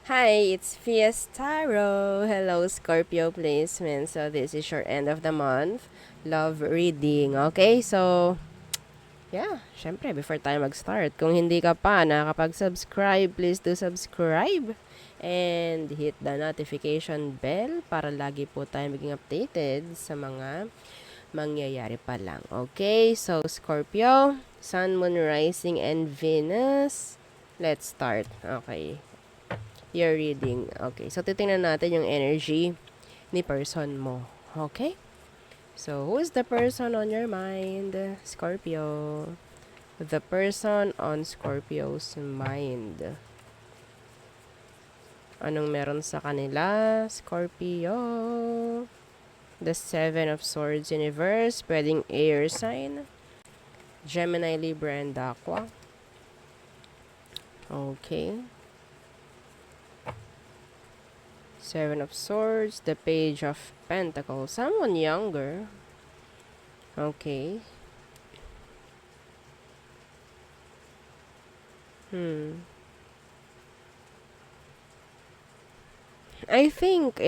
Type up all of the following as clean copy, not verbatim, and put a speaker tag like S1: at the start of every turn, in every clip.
S1: Hi, it's Fiestaro. Hello, Scorpio placement. So, this is your end of the month love reading. Okay, so, yeah, syempre, before tayo mag-start, kung hindi ka pa nakakapag-subscribe, please do subscribe and hit the notification bell para lagi po tayo maging updated sa mga mangyayari pa lang. Okay, so, Scorpio, Sun, Moon, Rising, and Venus. Let's start. Okay. Your reading. Okay. So, titingnan natin yung energy ni person mo. Okay? So, who is the person on your mind? Scorpio. The person on Scorpio's mind. Anong meron sa kanila? Scorpio. The Seven of Swords Universe. Pwedeng air sign. Gemini, Libra, and Aqua. Okay. Seven of Swords, the Page of Pentacles. Someone younger. Okay. I think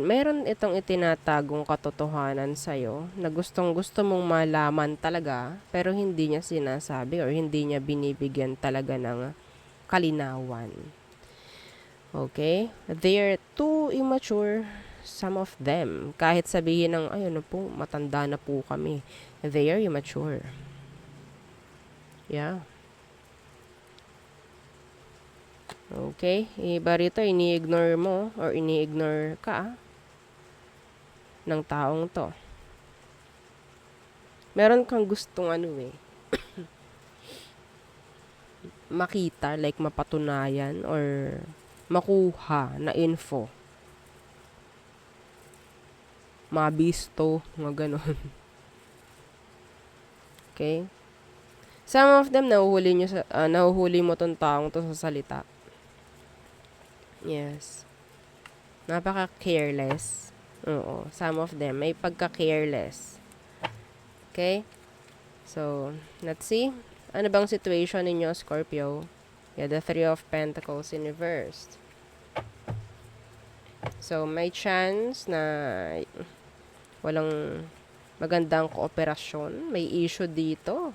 S1: meron itong itinatagong katotohanan sa'yo na gustong gusto mong malaman talaga pero hindi niya sinasabi or hindi niya binibigyan talaga ng kalinawan. Okay? They're too immature, some of them. Kahit sabihin ng, ay ano po, matanda na po kami. They are immature. Yeah. Okay? Iba rito, ini-ignore mo or ini-ignore ka ng taong to. Meron kang gustong makita, like mapatunayan or makuha na info. Mabisto, mga ganon. Okay? Some of them, nahuhuli mo tong taong to sa salita. Yes. Napaka-careless. Oo. Some of them, may pagka-careless. Okay? So, let's see. Ano bang situation ninyo, Scorpio? Yeah, the Three of Pentacles in reverse. So, may chance na walang magandang kooperasyon. May issue dito.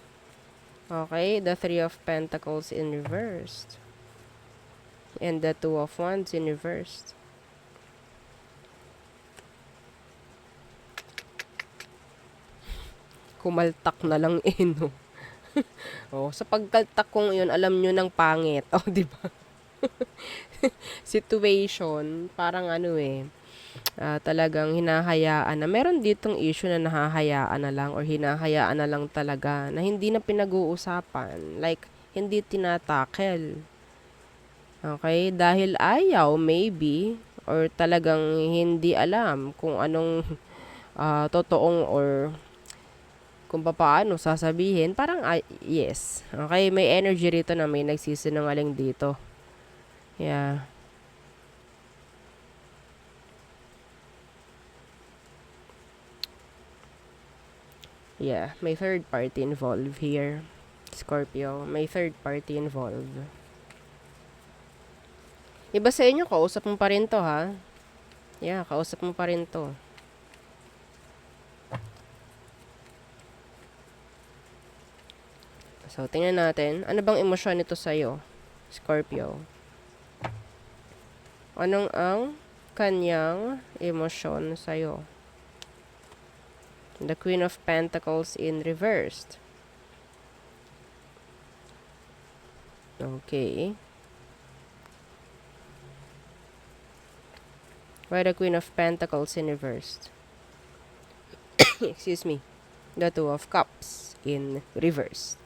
S1: Okay, the Three of Pentacles in reverse. And the Two of Wands in reverse. Kumaltak na lang no? Oh, sa pagkaltak kong yun, alam nyo ng pangit. Oh, di ba? Situation, parang talagang hinahayaan na. Meron ditong issue na nahahayaan na lang or hinahayaan na lang talaga na hindi na pinag-uusapan. Like, hindi tinatakel. Okay? Dahil ayaw, maybe, or talagang hindi alam kung anong totoong or kung paano sasabihin. Parang, yes. Okay? May energy rito na may nagsisinungaling dito. Yeah. Yeah, may third party involved here. Scorpio, may third party involved. Iba sa inyo, kausap mo pa rin to, ha? Yeah, kausap mo pa rin to. So, tingnan natin. Ano bang emosyon nito sa'yo, Scorpio? Anong ang kanyang emosyon sa'yo? The Queen of Pentacles in reversed. Okay. Why the Queen of Pentacles in reversed? Excuse me. The Two of Cups in reverse.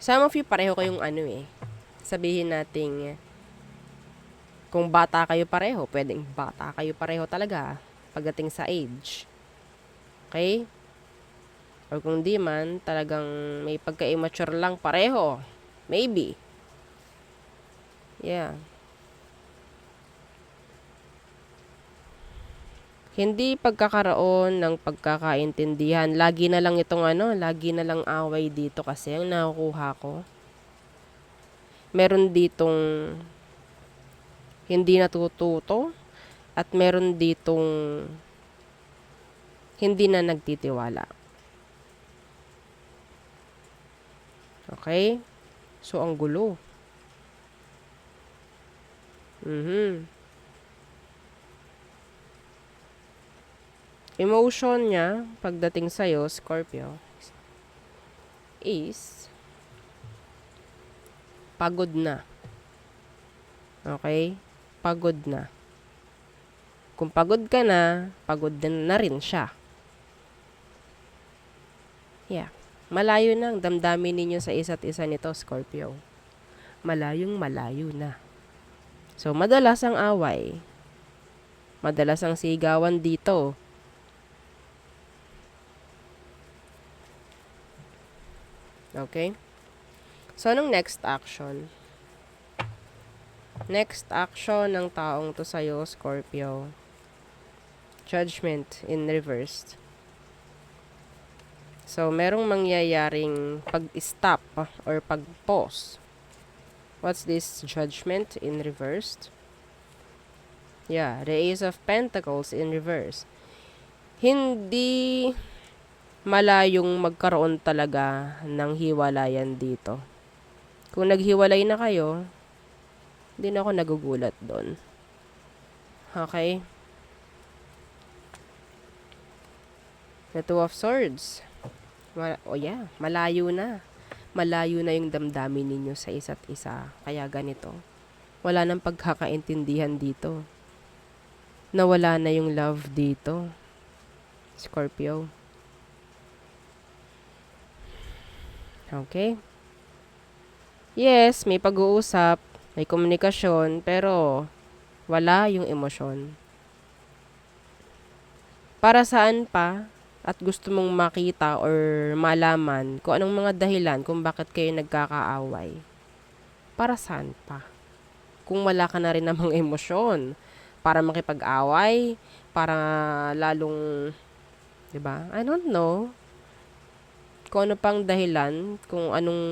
S1: Some of you pareho kayong sabihin nating kung bata kayo pareho, pwedeng bata kayo pareho talaga pagdating sa age. Okay? Or kung di man, talagang may pagka-immature lang pareho. Maybe. Yeah. Hindi pagkakaroon ng pagkakaintindihan. Lagi na lang itong lagi na lang away dito kasi ang nakukuha ko. Meron ditong hindi natututo at meron ditong hindi na nagtitiwala. Okay? So, ang gulo. Emotion niya, pagdating sa'yo, Scorpio, is pagod na. Okay? Pagod na. Kung pagod ka na, pagod na rin siya. Yeah. Malayo na ang damdamin ninyo sa isa't isa nito, Scorpio. Malayong malayo na. So, madalas ang away. Madalas ang sigawan dito. Okay? So, anong next action? Next action ng taong to sa'yo, Scorpio. Judgment in reversed. So, merong mangyayaring pag-stop or pag-pause. What's this judgment in reversed? Yeah, the Ace of Pentacles in reverse. Hindi malayong magkaroon talaga ng hiwalayan dito. Kung naghiwalay na kayo, hindi na ako nagugulat doon. Okay? The Two of Swords. Malayo na. Malayo na yung damdamin ninyo sa isa't isa. Kaya ganito. Wala nang pagkakaintindihan dito. Nawala na yung love dito. Scorpio. Okay? Yes, may pag-uusap, may komunikasyon, pero wala yung emosyon. Para saan pa at gusto mong makita or malaman kung anong mga dahilan kung bakit kayo nagkakaaway? Para saan pa? Kung wala ka na rin namang emosyon para makipag-away, para lalong, 'di ba? I don't know. Kung ano pang dahilan, kung anong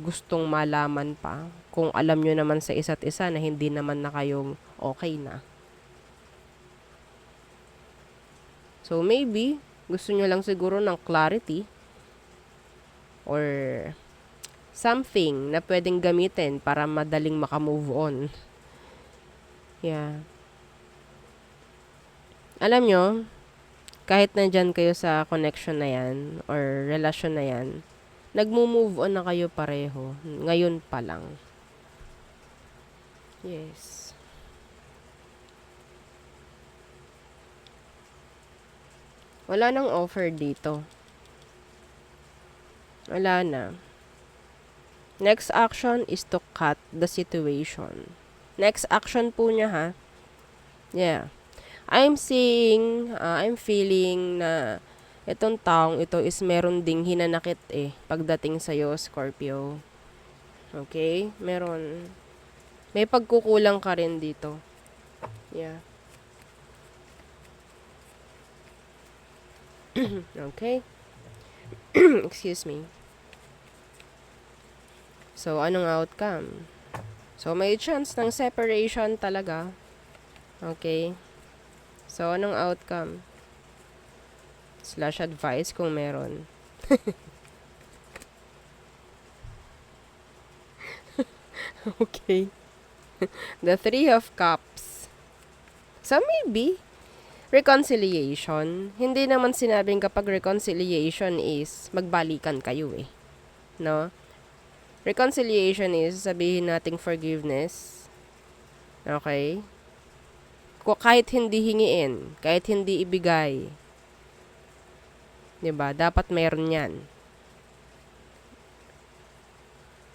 S1: gustong malaman pa, kung alam nyo naman sa isa't isa na hindi naman na kayong okay na. So, maybe, gusto nyo lang siguro ng clarity or something na pwedeng gamitin para madaling makamove on. Yeah. Alam nyo, kahit nandyan kayo sa connection na yan or relasyon na yan, nagmo-move on na kayo pareho. Ngayon pa lang. Yes. Wala nang offer dito. Wala na. Next action is to cut the situation. Next action po niya ha. Yeah. I'm feeling na itong taong ito is meron ding hinanakit pagdating sa'yo, Scorpio. Okay? May pagkukulang ka rin dito. Yeah. Okay? Excuse me. So, anong outcome? So, may chance ng separation talaga. Okay? So, anong outcome? / advice kung meron. Okay. The Three of Cups. So, maybe, reconciliation. Hindi naman sinabing kapag reconciliation is magbalikan kayo No? Reconciliation is sabihin nating forgiveness. Okay? Kahit hindi hingiin, kahit hindi ibigay. 'Di ba? Dapat mayroon 'yan.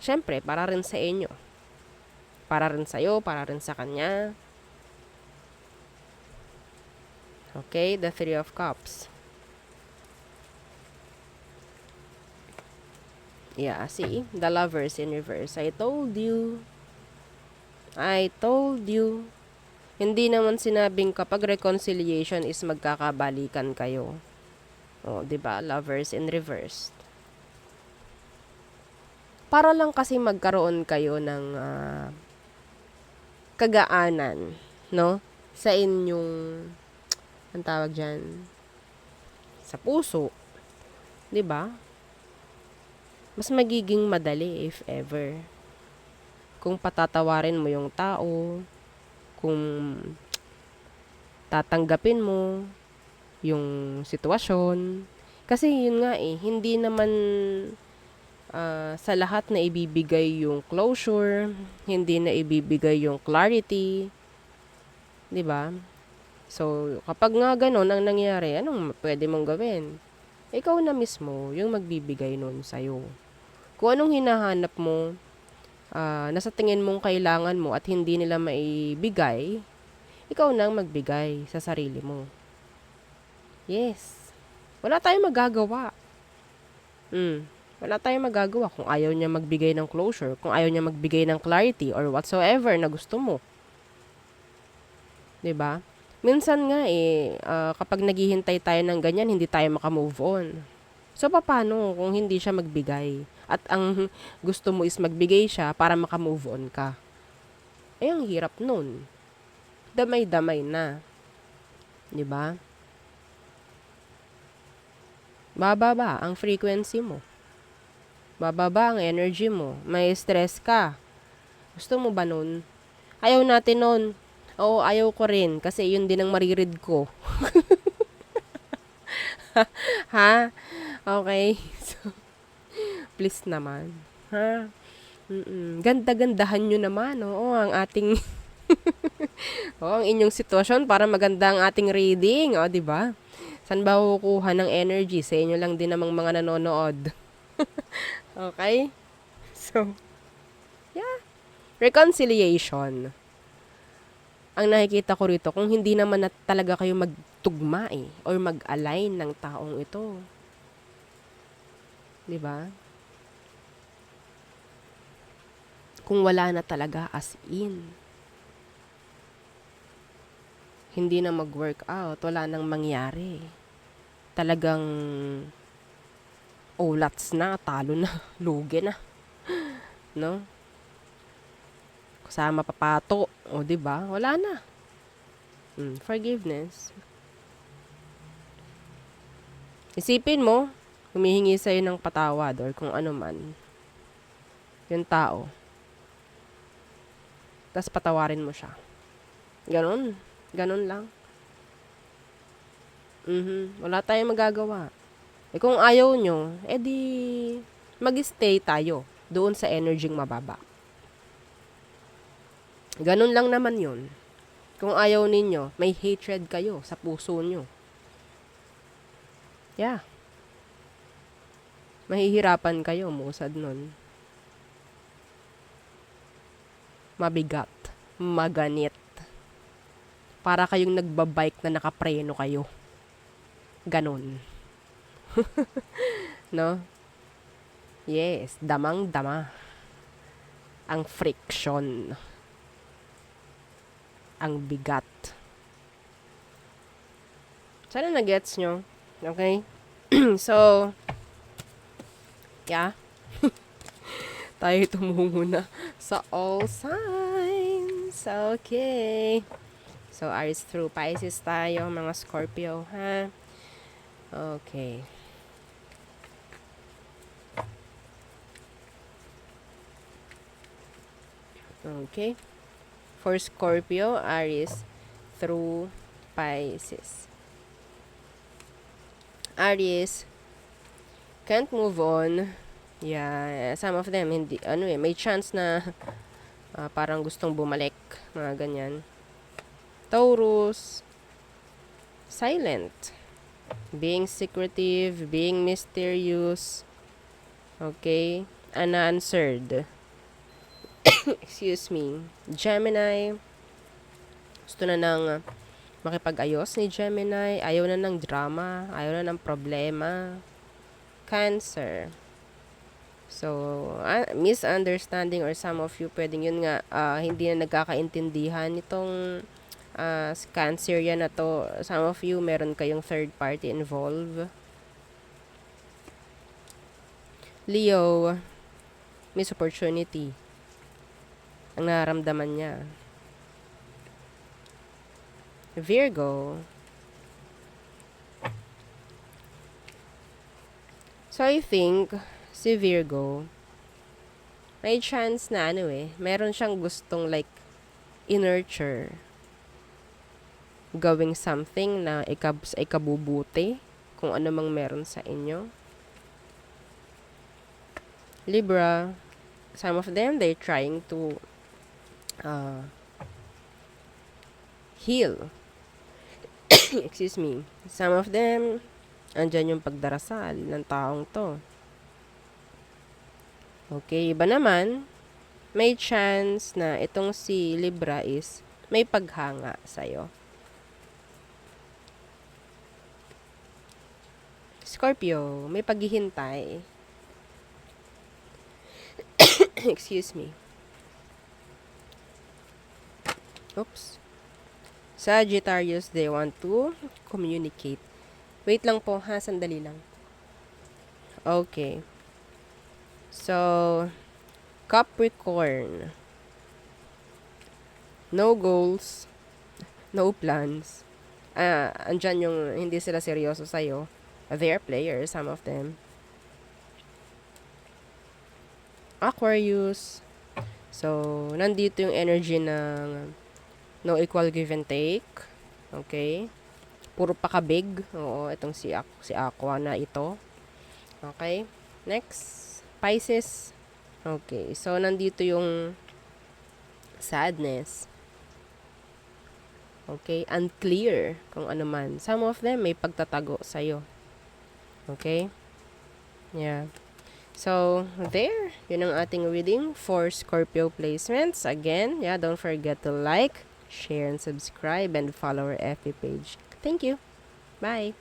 S1: Siyempre, para rin sa inyo. Para rin sa'yo, para rin sa kanya. Okay, the Three of Cups. Yeah, see? The Lovers in reverse. I told you. Hindi naman sinabing kapag reconciliation is magkakabalikan kayo. Oh, 'di ba? Lovers in reverse. Para lang kasi magkaroon kayo ng kagaanan, no? Sa inyong, ang tawag dyan, sa puso, 'di ba? Mas magiging madali if ever. Kung patatawarin mo yung tao, kung tatanggapin mo yung sitwasyon. Kasi yun nga hindi naman sa lahat na ibibigay yung closure, hindi na ibibigay yung clarity, 'di ba? So, kapag nga ganun ang nangyari, anong pwede mong gawin? Ikaw na mismo yung magbibigay nun sa'yo. Kung anong hinahanap mo, nasa tingin mong kailangan mo at hindi nila maibigay, ikaw na ang magbigay sa sarili mo. Yes. Wala tayong magagawa. Wala tayong magagawa kung ayaw niya magbigay ng closure, kung ayaw niya magbigay ng clarity or whatsoever na gusto mo. 'Di ba? Minsan nga kapag naghihintay tayo ng ganyan, hindi tayo maka-move on. So, paano kung hindi siya magbigay? At ang gusto mo is magbigay siya para maka-move on ka. Ang hirap nun. Damay-damay na. 'Di ba? Bababa ang frequency mo. Bababa ang energy mo. May stress ka. Gusto mo ba nun? Ayaw natin nun. Oo, ayaw ko rin. Kasi yun din ang maririd ko. Ha? Okay. So, please naman. Ha? Ganda-gandahan nyo naman. Oo, ang ating... ang inyong sitwasyon para maganda ang ating reading. O, diba? Saan ba kukuha ng energy? Sa inyo lang din namang mga nanonood. Okay? So, yeah. Reconciliation. Ang nakikita ko rito, kung hindi naman talaga kayo magtugma or mag-align ng taong ito. 'Di ba? Kung wala na talaga as in. Hindi na mag-work out, wala nang mangyari. Talagang ulats na, talo na, lugi na. No? Kasama papato, o 'di ba? Wala na. Forgiveness. Isipin mo, humihingi sa'yo ng patawad or kung ano man. Yung tao. Tapos patawarin mo siya. Ganon. Ganon lang. Wala tayong magagawa. Kung ayaw nyo, edi mag-stay tayo doon sa energyng mababa. Ganon lang naman yun. Kung ayaw ninyo, may hatred kayo sa puso nyo. Yeah. Mahihirapan kayo, musad nun. Mabigat. Maganit. Para kayong nagbabike na nakapreno kayo. Ganon. No? Yes, damang-dama. Ang friction. Ang bigat. Sana na-gets nyo. Okay? So, yeah. Tayo tumungo na sa all signs. Okay. So, Aries through Pisces tayo, mga Scorpio, ha? Okay. Okay. For Scorpio, Aries through Pisces. Aries can't move on. Yeah, some of them hindi may chance na parang gustong bumalik, mga ganyan. Taurus, silent. Being secretive, being mysterious. Okay? Unanswered. Excuse me. Gemini, gusto na ng makipag-ayos ni Gemini. Ayaw na ng drama. Ayaw na ng problema. Cancer. So, misunderstanding or some of you, pwedeng yun nga, hindi na nagkakaintindihan itong Cancer yan na to. Some of you, meron kayong third party involved. Leo, Miss opportunity. Ang nararamdaman niya. Virgo. So, I think, si Virgo, may chance na meron siyang gustong like, i-nurture. Gawing something na ikabubuti, kung ano mang meron sa inyo. Libra, some of them, they're trying to heal. Excuse me. Some of them, andyan yung pagdarasal ng taong to. Okay, iba naman, may chance na itong si Libra is may paghanga sa'yo. Scorpio, may paghihintay. Excuse me. Oops. Sagittarius, they want to communicate. Wait lang po ha, sandali lang. Okay. So, Capricorn. No goals, no plans. Andyan yung hindi sila seryoso sa'yo. They're players, some of them. Aquarius. So, nandito yung energy ng no equal give and take. Okay? Puro pakabig. Oo, itong si Aqua na ito. Okay? Next, Pisces. Okay, so nandito yung sadness. Okay? Unclear kung ano man. Some of them may pagtatago sa'yo. Okay? Yeah. So, there. Yun ang ating reading for Scorpio placements. Again, yeah, don't forget to like, share, and subscribe, and follow our FB page. Thank you. Bye.